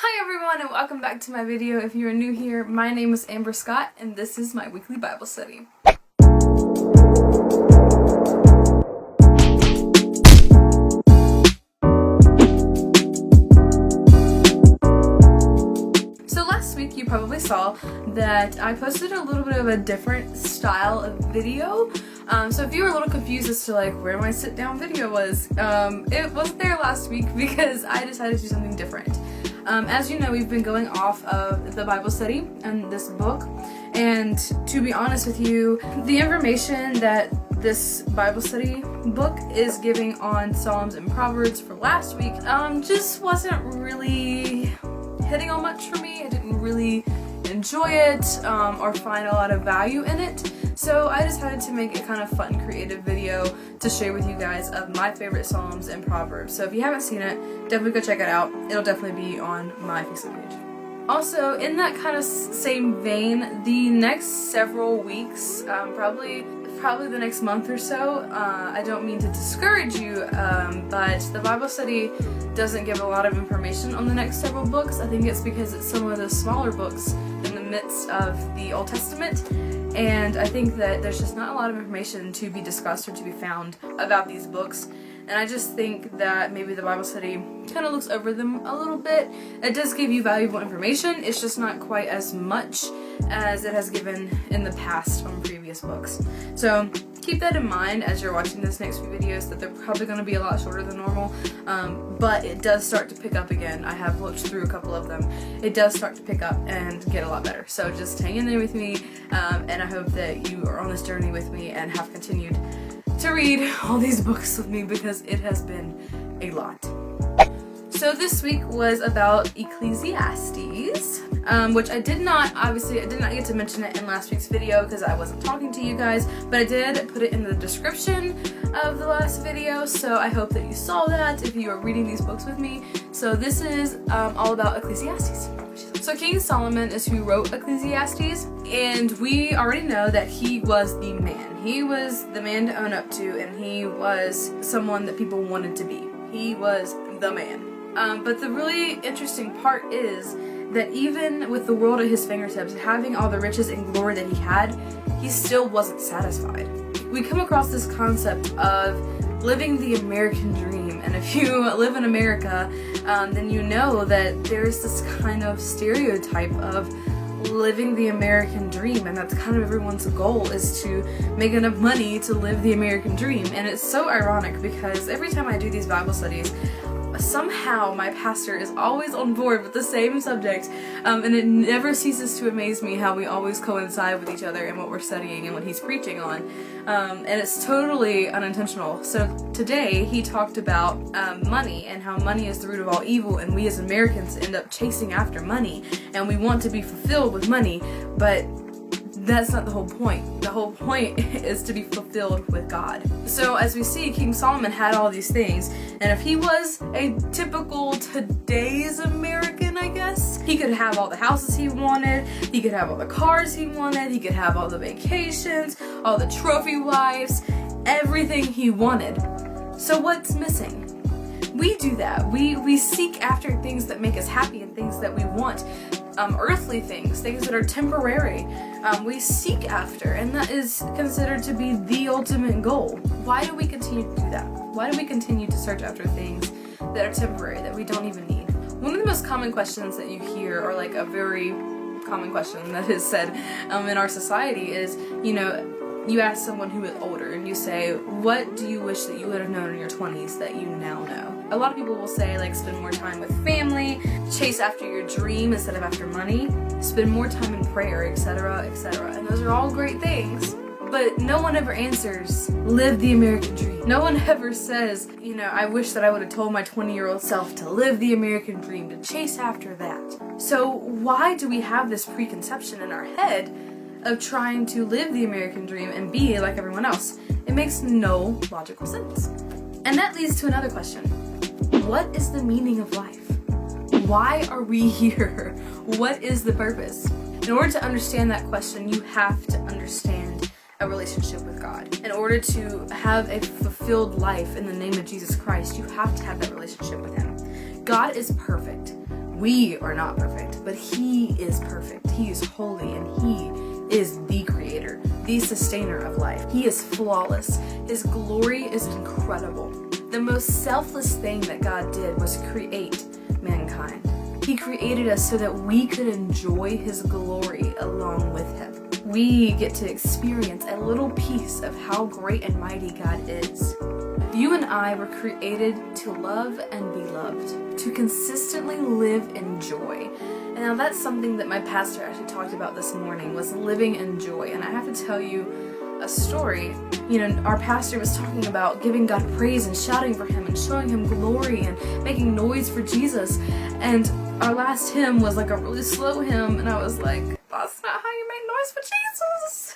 Hi everyone and welcome back to my video. If you're new here, my name is Amber Scott and this is my weekly Bible study. So last week you probably saw that I posted a little bit of a different style of video. So if you were a little confused as to where my sit down video was, it wasn't there last week because I decided to do something different. As you know, we've been going off of the Bible study and this book, and to be honest with you, the information that this Bible study book is giving on Psalms and Proverbs for last week just wasn't really hitting on much for me. I didn't really enjoy it or find a lot of value in it. So I decided to make a kind of fun, creative video to share with you guys of my favorite Psalms and Proverbs. So if you haven't seen it, definitely go check it out. It'll definitely be on my Facebook page. Also, in that kind of same vein, the next several weeks, probably the next month or so, I don't mean to discourage you, but the Bible study doesn't give a lot of information on the next several books. I think it's because it's some of the smaller books in the midst of the Old Testament. And I think that there's just not a lot of information to be discussed or to be found about these books. And I just think that maybe the Bible study kind of looks over them a little bit. It does give you valuable information. It's just not quite as much as it has given in the past from previous books. So keep that in mind as you're watching this next few videos, that they're probably going to be a lot shorter than normal. But it does start to pick up again. I have looked through a couple of them. It does start to pick up and get a lot better. So just hang in there with me, and I hope that you are on this journey with me and have continued to read all these books with me, because it has been a lot. So this week was about Ecclesiastes, which I did not get to mention it in last week's video because I wasn't talking to you guys, but I did put it in the description of the last video, so I hope that you saw that if you are reading these books with me. So this is all about Ecclesiastes. So King Solomon is who wrote Ecclesiastes, and we already know that he was the man. He was the man to own up to, and he was someone that people wanted to be. He was the man. But the really interesting part is that even with the world at his fingertips, having all the riches and glory that he had, he still wasn't satisfied. We come across this concept of living the American dream, and if you live in America, then you know that there's this kind of stereotype of living the American dream, and that's kind of everyone's goal, is to make enough money to live the American dream. And it's so ironic because every time I do these Bible studies, somehow my pastor is always on board with the same subject, and it never ceases to amaze me how we always coincide with each other in what we're studying and what he's preaching on, and it's totally unintentional. So today he talked about money and how money is the root of all evil, and we as Americans end up chasing after money and we want to be fulfilled with money, but that's not the whole point. The whole point is to be fulfilled with God. So as we see, King Solomon had all these things, and if he was a typical today's American, I guess, he could have all the houses he wanted, he could have all the cars he wanted, he could have all the vacations, all the trophy wives, everything he wanted. So what's missing? We do that. We seek after things that make us happy and things that we want. Earthly things that are temporary, we seek after, and that is considered to be the ultimate goal. Why do we continue to do that? Why do we continue to search after things that are temporary, that we don't even need? One of the most common questions that you hear, or like a very common question that is said in our society is, you ask someone who is older and you say, what do you wish that you would have known in your 20s that you now know? A lot of people will say, spend more time with family, chase after your dream instead of after money, spend more time in prayer, etc., etc. And those are all great things, but no one ever answers, live the American dream. No one ever says, I wish that I would have told my 20-year-old self to live the American dream, to chase after that. So why do we have this preconception in our head of trying to live the American dream and be like everyone else? It makes no logical sense. And that leads to another question. What is the meaning of life? Why are we here? What is the purpose? In order to understand that question, you have to understand a relationship with God. In order to have a fulfilled life in the name of Jesus Christ, you have to have that relationship with Him. God is perfect. We are not perfect, but He is perfect. He is holy, and He is the creator, the sustainer of life. He is flawless. His glory is incredible. The most selfless thing that God did was create mankind. He created us so that we could enjoy His glory along with Him. We get to experience a little piece of how great and mighty God is. You and I were created to love and be loved, to consistently live in joy. And now that's something that my pastor actually talked about this morning, was living in joy. And I have to tell you a story. You know, our pastor was talking about giving God praise and shouting for Him and showing Him glory and making noise for Jesus. And our last hymn was like a really slow hymn, and I was like, that's not how you make noise for Jesus.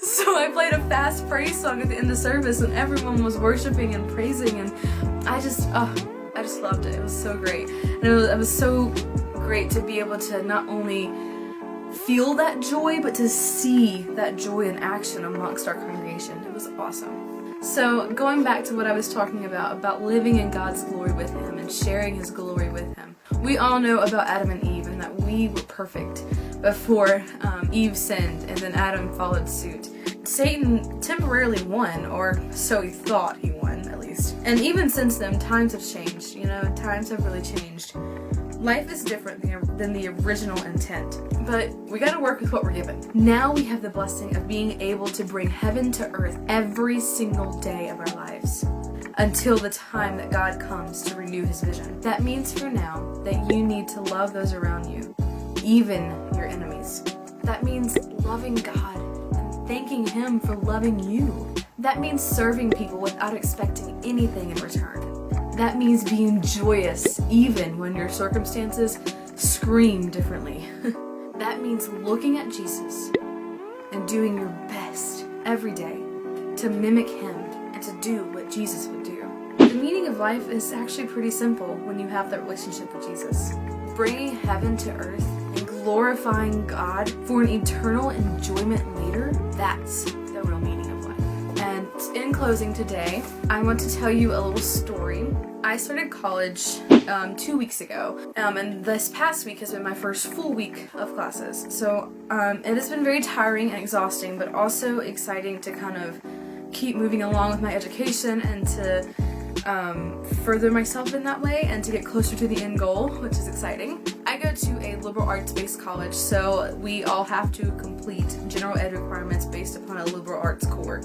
So I played a fast praise song at the end of service, and everyone was worshiping and praising, and I just loved it. It was so great. And it was so great to be able to not only feel that joy, but to see that joy in action amongst our congregation. It was awesome. So going back to what I was talking about living in God's glory with Him and sharing His glory with Him. We all know about Adam and Eve, and that we were perfect before Eve sinned, and then Adam followed suit. Satan temporarily won, or so he thought he won, at least. And even since then, times have changed. You know, times have really changed. Life is different than the original intent, but we gotta work with what we're given. Now we have the blessing of being able to bring heaven to earth every single day of our lives, until the time that God comes to renew His vision. That means for now that you need to love those around you, even your enemies. That means loving God and thanking Him for loving you. That means serving people without expecting anything in return. That means being joyous even when your circumstances scream differently. That means looking at Jesus and doing your best every day to mimic Him and to do what Jesus would do. The meaning of life is actually pretty simple when you have that relationship with Jesus. Bringing heaven to earth and glorifying God for an eternal enjoyment later, that's the real meaning of life. And in closing today, I want to tell you a little story. I started college 2 weeks ago, and this past week has been my first full week of classes. So it has been very tiring and exhausting, but also exciting to kind of keep moving along with my education and to further myself in that way and to get closer to the end goal, which is exciting. I go to a liberal arts-based college, so we all have to complete general ed requirements based upon a liberal arts core.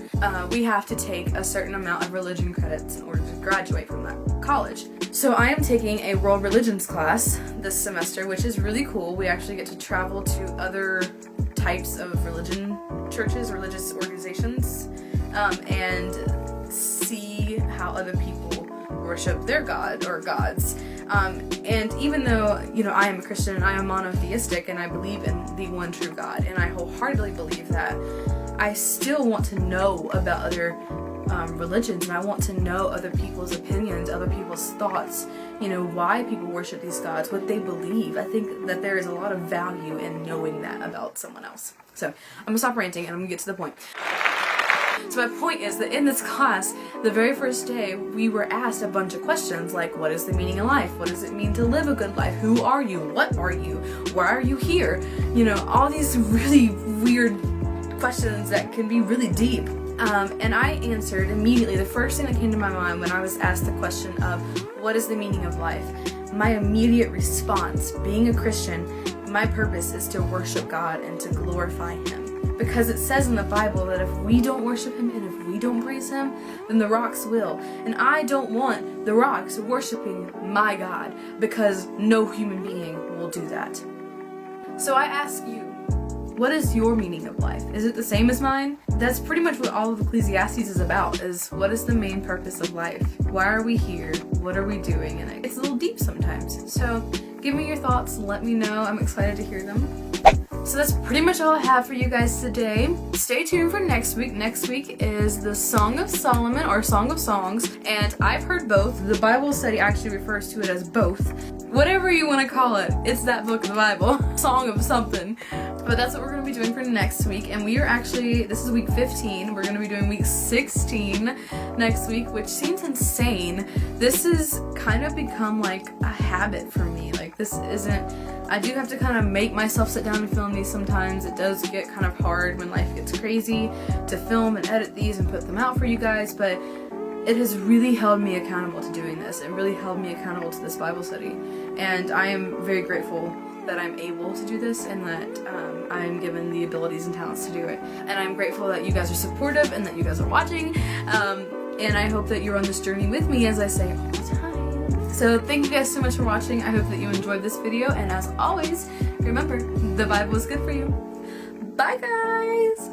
We have to take a certain amount of religion credits in order to graduate from that college. So I am taking a world religions class this semester, which is really cool. We actually get to travel to other types of religion churches, religious organizations, and see how other people worship their god or gods. And even though, you know, I am a Christian and I am monotheistic and I believe in the one true God, and I wholeheartedly believe that, I still want to know about other religions, and I want to know other people's opinions, other people's thoughts, you know, why people worship these gods, what they believe. I think that there is a lot of value in knowing that about someone else. So I'm gonna stop ranting and I'm gonna get to the point. So my point is that in this class, the very first day, we were asked a bunch of questions like, what is the meaning of life? What does it mean to live a good life? Who are you? What are you? Why are you here? You know, all these really weird questions that can be really deep. And I answered immediately. The first thing that came to my mind when I was asked the question of what is the meaning of life, my immediate response, being a Christian, my purpose is to worship God and to glorify Him. Because it says in the Bible that if we don't worship Him and if we don't praise Him, then the rocks will. And I don't want the rocks worshiping my God, because no human being will do that. So I ask you, what is your meaning of life? Is it the same as mine? That's pretty much what all of Ecclesiastes is about, is what is the main purpose of life? Why are we here? What are we doing? And it's a little deep sometimes. So give me your thoughts, let me know. I'm excited to hear them. So that's pretty much all I have for you guys today. Stay tuned for next week. Next week is the Song of Solomon or Song of Songs, and I've heard both. The Bible study actually refers to it as both. Whatever you want to call it, it's that book of the Bible. Song of something. But that's what we're going to be doing for next week, and we are actually, this is week 15, we're going to be doing week 16 next week, which seems insane. This has kind of become like a habit for me. Like, this isn't, I do have to kind of make myself sit down and film these sometimes. It does get kind of hard when life gets crazy to film and edit these and put them out for you guys, but it has really held me accountable to doing this. It really held me accountable to this Bible study, and I am very grateful that I'm able to do this and that I'm given the abilities and talents to do it. And I'm grateful that you guys are supportive and that you guys are watching, and I hope that you're on this journey with me, as I say all the time. So thank you guys so much for watching. I hope that you enjoyed this video, and as always, remember, the Bible is good for you. Bye guys!